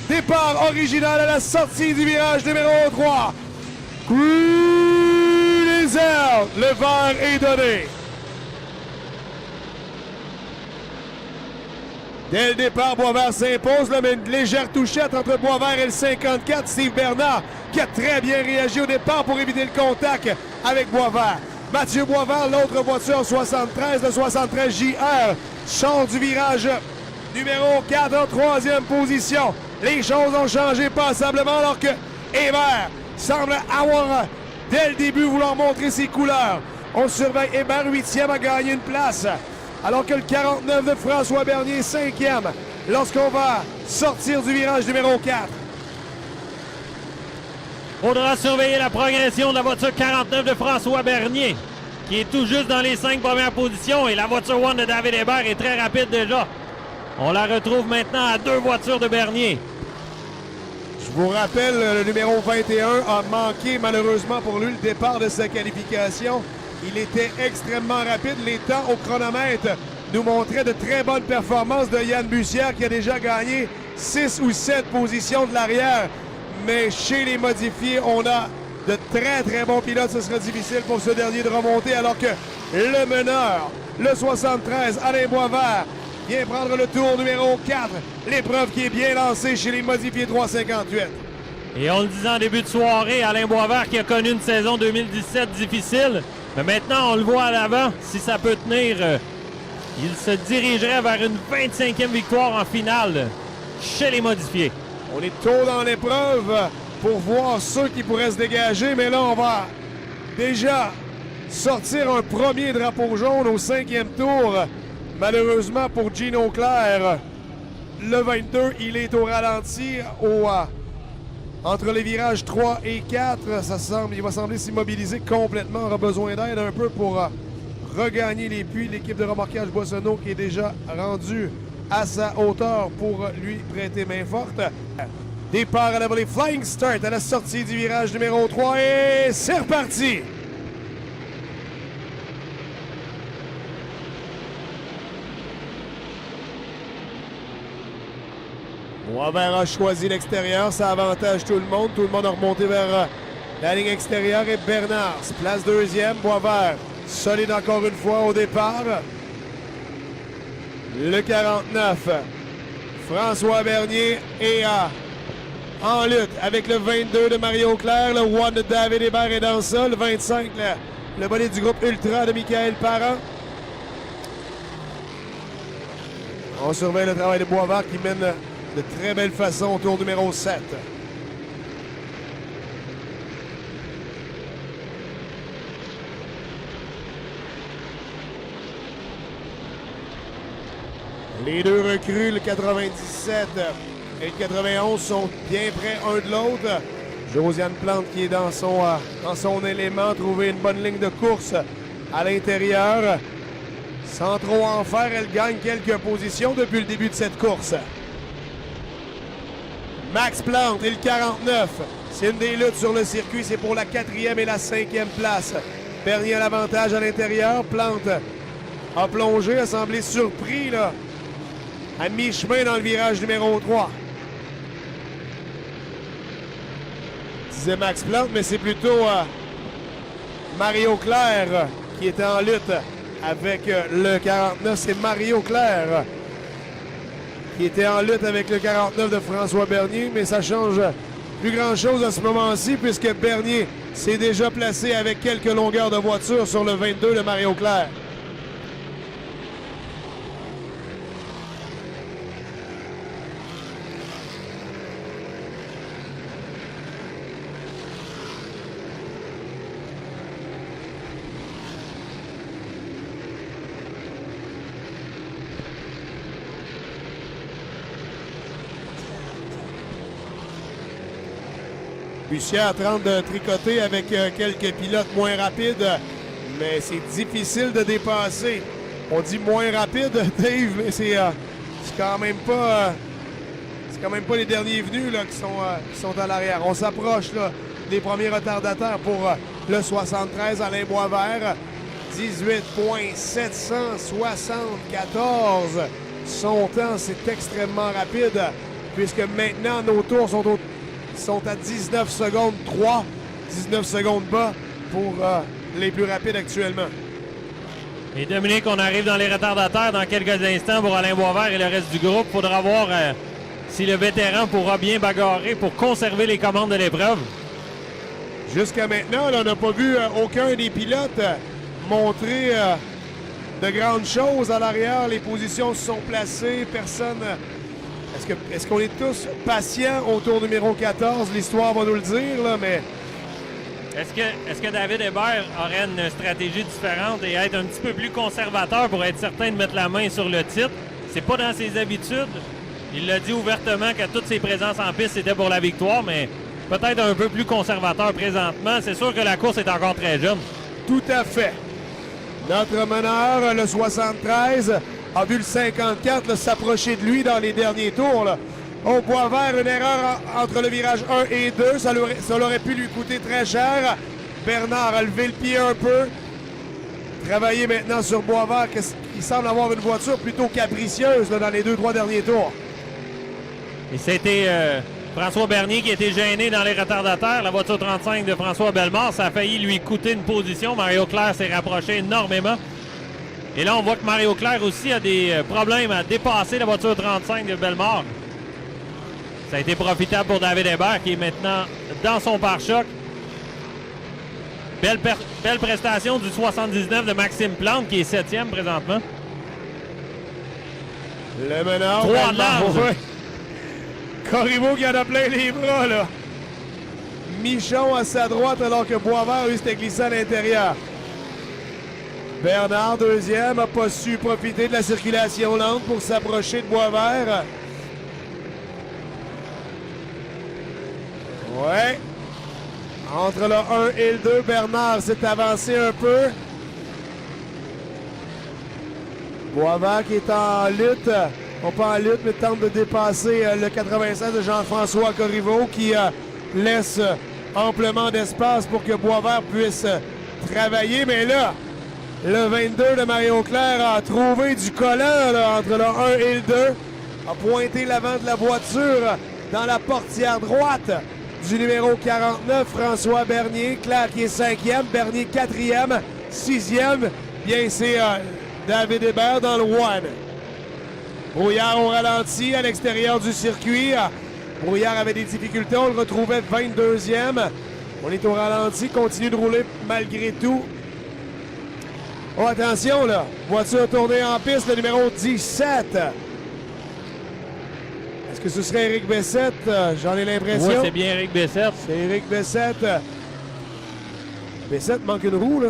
départ original à la sortie du virage numéro 3. Green is out. Le vert est donné. Dès le départ, Boisvert s'impose, mais une légère touchette entre Boisvert et le 54. Steve Bernard qui a très bien réagi au départ pour éviter le contact avec Boisvert. Mathieu Boisvert, l'autre voiture 73, le 73 JR, sort du virage numéro 4 en troisième position. Les choses ont changé passablement alors que Hébert semble avoir, dès le début, vouloir montrer ses couleurs. On surveille Hébert, 8e, a gagné une place. Alors que le 49 de François Bernier, 5e, lorsqu'on va sortir du virage numéro 4. Faudra surveiller la progression de la voiture 49 de François Bernier, qui est tout juste dans les 5 premières positions. Et la voiture 1 de David Hébert est très rapide déjà. On la retrouve maintenant à 2 voitures de Bernier. Je vous rappelle, le numéro 21 a manqué malheureusement pour lui le départ de sa qualification. Il était extrêmement rapide. Les temps au chronomètre nous montraient de très bonnes performances de Yann Bussière qui a déjà gagné 6 ou 7 positions de l'arrière. Mais chez les modifiés, on a de très très bons pilotes. Ce sera difficile pour ce dernier de remonter alors que le meneur, le 73, Alain Boisvert, vient prendre le tour numéro 4. L'épreuve qui est bien lancée chez les modifiés 358. Et on le disait en début de soirée, Alain Boisvert qui a connu une saison 2017 difficile. Mais maintenant, on le voit à l'avant. Si ça peut tenir, il se dirigerait vers une 25e victoire en finale chez les modifiés. On est tôt dans l'épreuve pour voir ceux qui pourraient se dégager. Mais là, on va déjà sortir un premier drapeau jaune au 5e tour. Malheureusement pour Gino Claire, le 22, il est au ralenti entre les virages 3 et 4. Il va sembler s'immobiliser complètement. On aura besoin d'aide un peu pour regagner les puits. L'équipe de remorquage Boissonneau qui est déjà rendue à sa hauteur pour lui prêter main forte. Départ à la volée, flying start à la sortie du virage numéro 3 et c'est reparti! Boisvert a choisi l'extérieur, ça avantage tout le monde. Tout le monde a remonté vers la ligne extérieure et Bernard se place deuxième. Boisvert solide encore une fois au départ. Le 49, François Bernier est en lutte avec le 22 de Mario Claire. Le 1 de David Hébert est dans ça. Le 25, le bolide du groupe Ultra de Michael Parent. On surveille le travail de Boisvert qui mène de très belle façon au tour numéro 7. Les deux recrues, le 97 et le 91, sont bien près un de l'autre. Josiane Plante qui est dans son élément, trouver une bonne ligne de course à l'intérieur. Sans trop en faire, elle gagne quelques positions depuis le début de cette course. Max Plante et le 49. C'est une des luttes sur le circuit. C'est pour la 4e et la 5e place. Bernier a l'avantage à l'intérieur. Plante a plongé, a semblé surpris là, à mi-chemin dans le virage numéro 3. Disait Max Plante, mais c'est plutôt Mario Claire qui était en lutte avec le 49. C'est Mario Claire qui était en lutte avec le 49 de François Bernier, mais ça change plus grand-chose à ce moment-ci puisque Bernier s'est déjà placé avec quelques longueurs de voiture sur le 22 de Mario Claire. Bussière tente de tricoter avec quelques pilotes moins rapides, mais c'est difficile de dépasser. On dit moins rapide, Dave, mais c'est quand même pas les derniers venus là, qui sont à l'arrière. On s'approche des premiers retardataires pour le 73, Alain Boisvert. 18,774. Son temps, c'est extrêmement rapide puisque maintenant nos tours sont à 19 secondes 3, 19 secondes bas pour les plus rapides actuellement. Et Dominique, on arrive dans les retardataires dans quelques instants pour Alain Boisvert et le reste du groupe. Il faudra voir si le vétéran pourra bien bagarrer pour conserver les commandes de l'épreuve. Jusqu'à maintenant, là, on n'a pas vu aucun des pilotes montrer de grandes choses à l'arrière. Les positions se sont placées. Personne. Est-ce qu'on est tous patients au tour numéro 14? L'histoire va nous le dire, là, mais. Est-ce que David Hébert aurait une stratégie différente et être un petit peu plus conservateur pour être certain de mettre la main sur le titre? C'est pas dans ses habitudes. Il l'a dit ouvertement que toutes ses présences en piste, c'était pour la victoire, mais peut-être un peu plus conservateur présentement. C'est sûr que la course est encore très jeune. Tout à fait. Notre meneur, le 73, a vu le 54 s'approcher de lui dans les derniers tours. Là. Au Boisvert, une erreur entre le virage 1 et 2. Ça aurait pu lui coûter très cher. Bernard a levé le pied un peu. Travailler maintenant sur Boisvert, qui semble avoir une voiture plutôt capricieuse là, dans les 2-3 derniers tours. Et c'était François Bernier qui était gêné dans les retardataires. La voiture 35 de François Bellemare, ça a failli lui coûter une position. Mario Claire s'est rapproché énormément. Et là, on voit que Mario Claire aussi a des problèmes à dépasser la voiture 35 de Bellemare. Ça a été profitable pour David Hébert qui est maintenant dans son pare-choc. Belle prestation du 79 de Maxime Plante qui est 7e présentement. Le meneur. 3 larges. Corriveau qui en a plein les bras, là. Michon à sa droite alors que Boisvert, lui, s'était glissé à l'intérieur. Bernard, deuxième, n'a pas su profiter de la circulation lente pour s'approcher de Boisvert. Ouais. Entre le 1 et le 2, Bernard s'est avancé un peu. Boisvert qui est en lutte. On pas en lutte, mais tente de dépasser le 96 de Jean-François Corriveau qui laisse amplement d'espace pour que Boisvert puisse travailler. Mais là, le 22 de Mario Claire a trouvé du collant là, entre le 1 et le 2. A pointé l'avant de la voiture dans la portière droite du numéro 49, François Bernier. Claire qui est 5e, Bernier 4e, 6e. Bien, c'est David Hébert dans le one. Brouillard au ralenti à l'extérieur du circuit. Brouillard avait des difficultés, on le retrouvait 22e. On est au ralenti, continue de rouler malgré tout. Oh, attention là, voiture tournée en piste, le numéro 17. Est-ce que ce serait Éric Bessette? J'en ai l'impression. Oui, c'est bien Éric Bessette. C'est Éric Bessette. Bessette manque une roue, là.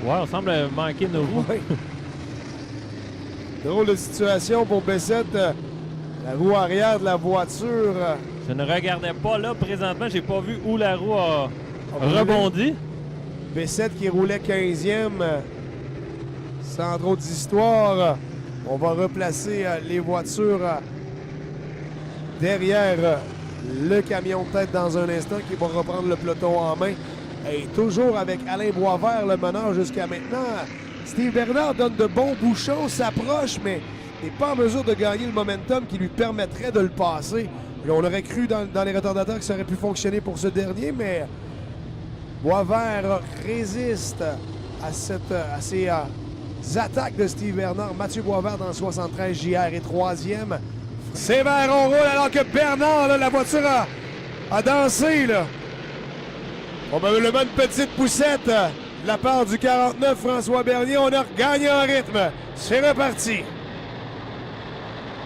Ouais, on semble manquer une roue. Oui. Drôle de situation pour Bessette. La roue arrière de la voiture. Je ne regardais pas là présentement. J'ai pas vu où la roue a rebondi. Bessette qui roulait 15e. Sans trop d'histoire. On va replacer les voitures derrière le camion de tête dans un instant qui va reprendre le peloton en main. Et toujours avec Alain Boisvert, le meneur jusqu'à maintenant. Steve Bernard donne de bons bouchons, s'approche, mais n'est pas en mesure de gagner le momentum qui lui permettrait de le passer. Et on aurait cru dans les retardateurs que ça aurait pu fonctionner pour ce dernier, mais Boisvert résiste à ces attaques de Steve Bernard. Mathieu Boisvert dans le 73, JR est 3e. C'est vert, on roule alors que Bernard, là, la voiture a dansé. Là. Probablement une petite poussette de la part du 49, François Bernier. On a gagné en rythme. C'est reparti.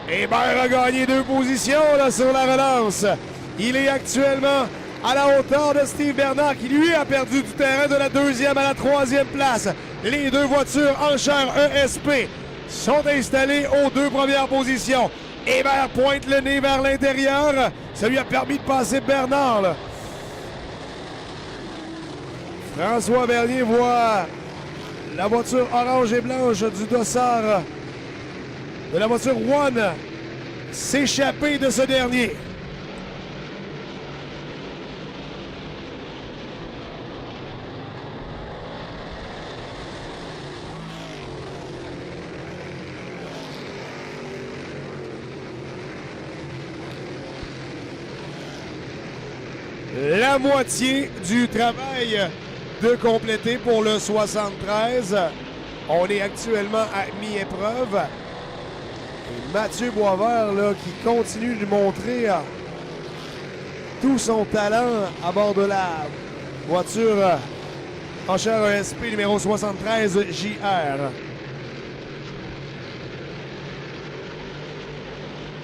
Hébert a gagné 2 positions là, sur la relance. Il est actuellement à la hauteur de Steve Bernard qui, lui, a perdu du terrain de la 2e à la 3e place. Les 2 voitures Enchères ESP sont installées aux 2 premières positions. Hébert pointe le nez vers l'intérieur. Ça lui a permis de passer Bernard. Là. François Bernier voit la voiture orange et blanche du dossard de la voiture One s'échapper de ce dernier. La moitié du travail de compléter pour le 73. On est actuellement à mi-épreuve. Et Mathieu Boisvert là, qui continue de montrer tout son talent à bord de la voiture en chair ESP numéro 73 JR.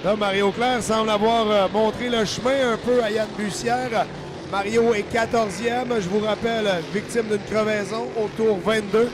Là, Mario Claire semble avoir montré le chemin un peu à Yann Bussière. Mario est 14e, je vous rappelle, victime d'une crevaison au tour 22.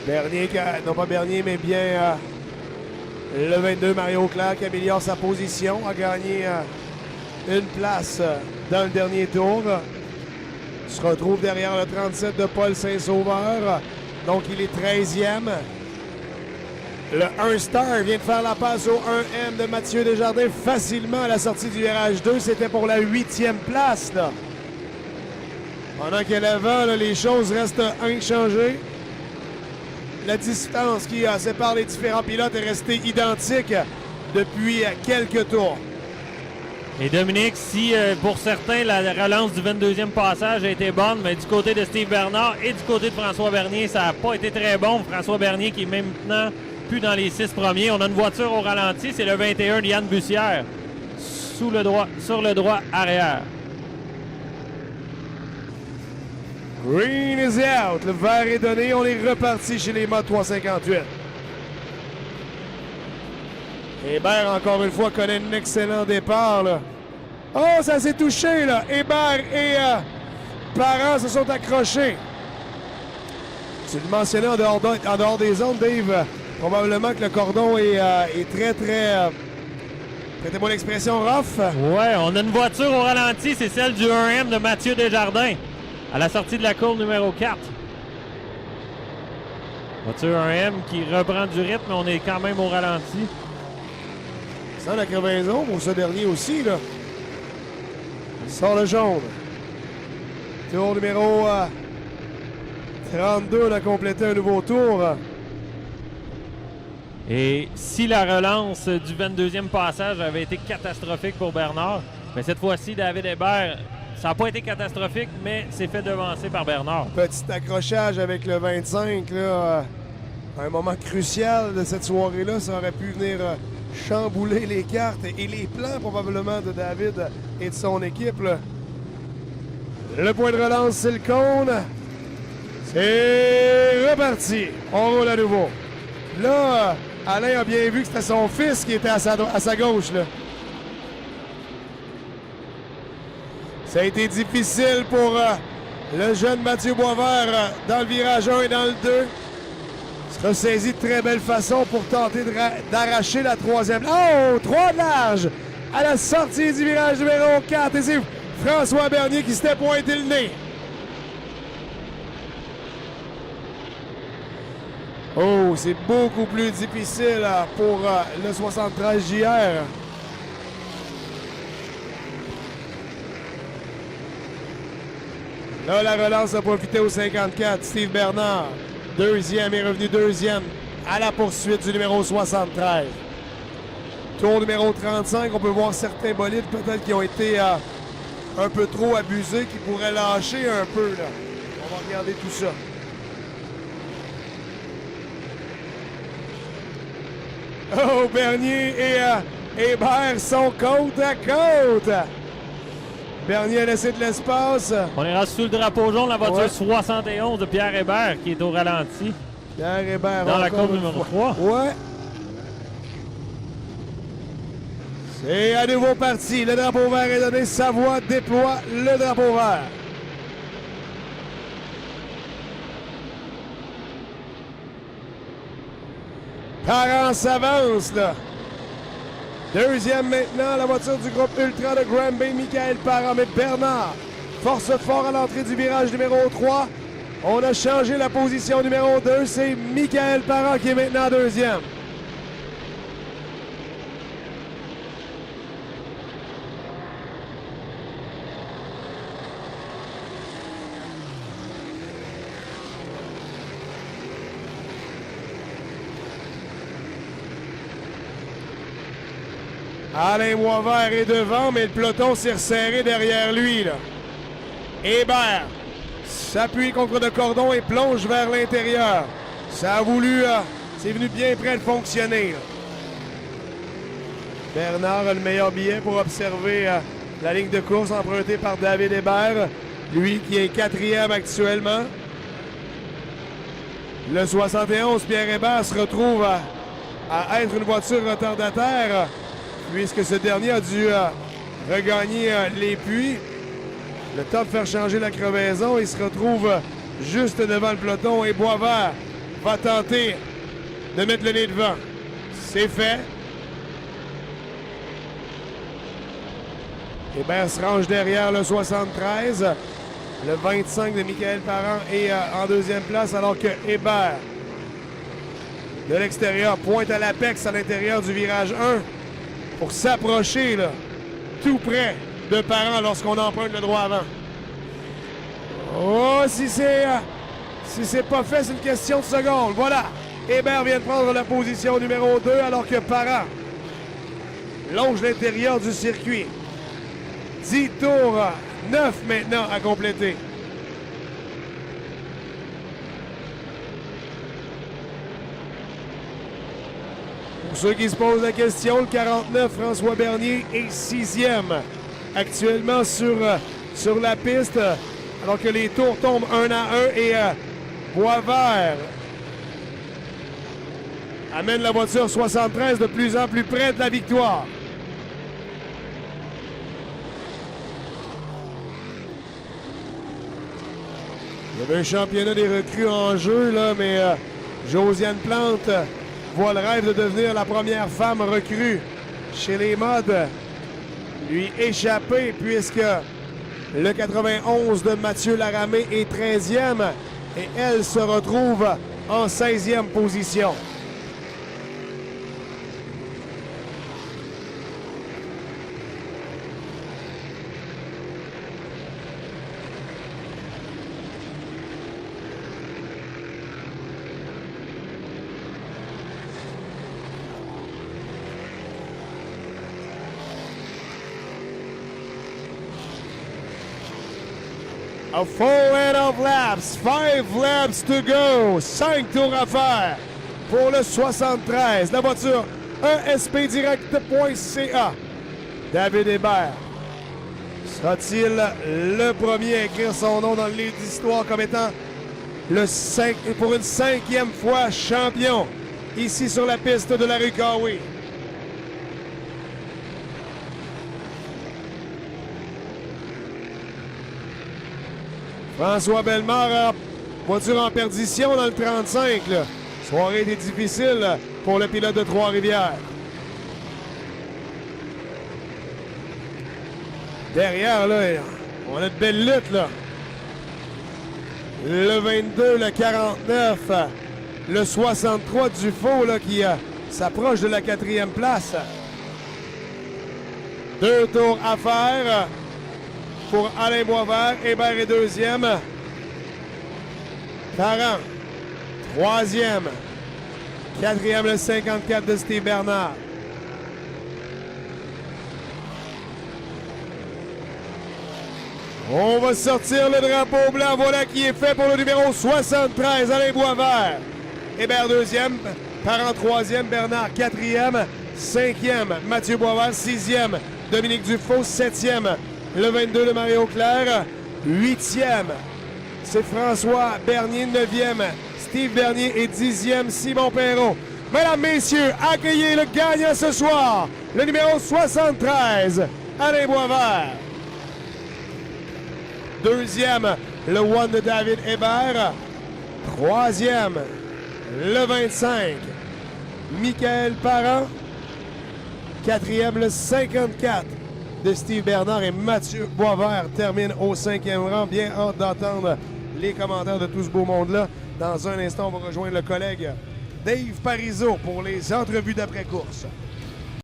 Bernier, non pas Bernier, mais bien le 22, Mario Claire, qui améliore sa position, a gagné une place dans le dernier tour. Se retrouve derrière le 37 de Paul Saint-Sauveur, donc il est 13e. Le 1 Star vient de faire la passe au 1M de Mathieu Desjardins facilement à la sortie du virage 2. C'était pour la 8e place. Là. Pendant qu'à l'avant, les choses restent inchangées. La distance qui sépare les différents pilotes est restée identique depuis quelques tours. Et Dominique, si pour certains la relance du 22e passage a été bonne, mais du côté de Steve Bernard et du côté de François Bernier, ça n'a pas été très bon. François Bernier qui est même maintenant plus dans les 6 premiers. On a une voiture au ralenti, c'est le 21 de Yann Bussière sur le droit arrière. Green is out. Le vert est donné. On est reparti chez les modes 358. Hébert, encore une fois, connaît un excellent départ. Là. Oh, ça s'est touché. Là. Hébert et Parent se sont accrochés. Tu le mentionnais en dehors des zones, Dave. Probablement que le cordon est très, très... Prêtez-moi l'expression rough. Ouais, on a une voiture au ralenti. C'est celle du 1M de Mathieu Desjardins. À la sortie de la courbe numéro 4. Voiture 1M qui reprend du rythme, mais on est quand même au ralenti. Sans la crevaison pour ce dernier aussi, là. Il sort le jaune. Tour numéro 32, on a complété un nouveau tour. Et si la relance du 22e passage avait été catastrophique pour Bernard, mais cette fois-ci, David Hébert... Ça n'a pas été catastrophique, mais c'est fait devancer par Bernard. Petit accrochage avec le 25, là, un moment crucial de cette soirée-là. Ça aurait pu venir chambouler les cartes et les plans probablement de David et de son équipe. Là. Le point de relance, c'est le cône. C'est reparti. On roule à nouveau. Là, Alain a bien vu que c'était son fils qui était à sa gauche. Là. Ça a été difficile pour le jeune Mathieu Boisvert dans le virage 1 et dans le 2. Il se ressaisit de très belle façon pour tenter d'arracher la troisième. Oh! 3 de large à la sortie du virage numéro 4. Et c'est François Bernier qui s'était pointé le nez. Oh, c'est beaucoup plus difficile pour le 73 JR. Là, la relance a profité au 54. Steve Bernard, deuxième, est revenu deuxième à la poursuite du numéro 73. Tour numéro 35, on peut voir certains bolides peut-être qui ont été un peu trop abusés, qui pourraient lâcher un peu. Là. On va regarder tout ça. Oh, Bernier et Hébert sont côte à côte. Bernier a laissé de l'espace. On est rendu sous le drapeau jaune, la voiture 71 de Pierre Hébert qui est au ralenti. Pierre Hébert dans la courbe numéro 3. Ouais. C'est à nouveau parti. Le drapeau vert est donné. Savoie déploie le drapeau vert. Parent s'avance, là. Deuxième maintenant, la voiture du groupe Ultra de Granby, Michael Parent. Mais Bernard force fort à l'entrée du virage numéro 3. On a changé la position numéro 2. C'est Michael Parent qui est maintenant deuxième. Alain Boisvert est devant, mais le peloton s'est resserré derrière lui, là. Hébert s'appuie contre le cordon et plonge vers l'intérieur. Ça a voulu... c'est venu bien près de fonctionner, là. Bernard a le meilleur billet pour observer la ligne de course empruntée par David Hébert. Lui qui est quatrième actuellement. Le 71, Pierre Hébert, se retrouve à être une voiture retardataire, puisque ce dernier a dû regagner les puits. Le temps de faire changer la crevaison. Il se retrouve juste devant le peloton et Boisvert va tenter de mettre le nez devant. C'est fait. Hébert se range derrière le 73. Le 25 de Michael Parent est en deuxième place, alors que Hébert, de l'extérieur, pointe à l'apex à l'intérieur du virage 1. Pour s'approcher, là, tout près de Parent lorsqu'on emprunte le droit avant. Oh, si c'est pas fait, c'est une question de seconde. Voilà, Hébert vient de prendre la position numéro 2, alors que Parent longe l'intérieur du circuit. 10 tours, 9 maintenant à compléter. Pour ceux qui se posent la question, le 49, François Bernier, est 6e actuellement sur la piste, alors que les tours tombent 1 à 1 et Boisvert amène la voiture 73 de plus en plus près de la victoire. Il y avait un championnat des recrues en jeu, là, mais Josiane Plante voit le rêve de devenir la première femme recrue chez les modes lui échapper, puisque le 91 de Mathieu Laramé est 13e et elle se retrouve en 16e position. A full end of laps, 5 laps to go, 5 tours à faire pour le 73. La voiture espdirect.ca. David Hébert sera-t-il le premier à écrire son nom dans le livre d'histoire comme étant pour une 5e fois champion ici sur la piste de la rue Kawi? François Bellemare, voiture en perdition dans le 35. Là. Soirée était difficile pour le pilote de Trois-Rivières. Derrière, là, on a de belles luttes, là. Le 22, le 49, le 63 Dufault, là, qui s'approche de la 4e place. 2 tours à faire pour Alain Boisvert. Hébert est 2e. Parent, 3e. 4e, le 54 de Steve Bernard. On va sortir le drapeau blanc. Voilà qui est fait pour le numéro 73, Alain Boisvert. Hébert 2e, Parent 3e, Bernard 4e, 5e, Mathieu Boisvert 6e, Dominique Dufault 7e, le 22 de Mario Claire 8e, c'est François Bernier 9e, Steve Bernier est 10e, Simon Perrault. Mesdames, messieurs, accueillez le gagnant ce soir, le numéro 73, Alain Boisvert. 2e, le one de David Hébert. 3e, le 25, Michael Parent. Quatrième, le 54 de Steve Bernard et Mathieu Boisvert termine au 5e rang. Bien hâte d'entendre les commentaires de tout ce beau monde-là. Dans un instant, on va rejoindre le collègue Dave Parizeau pour les entrevues d'après-course.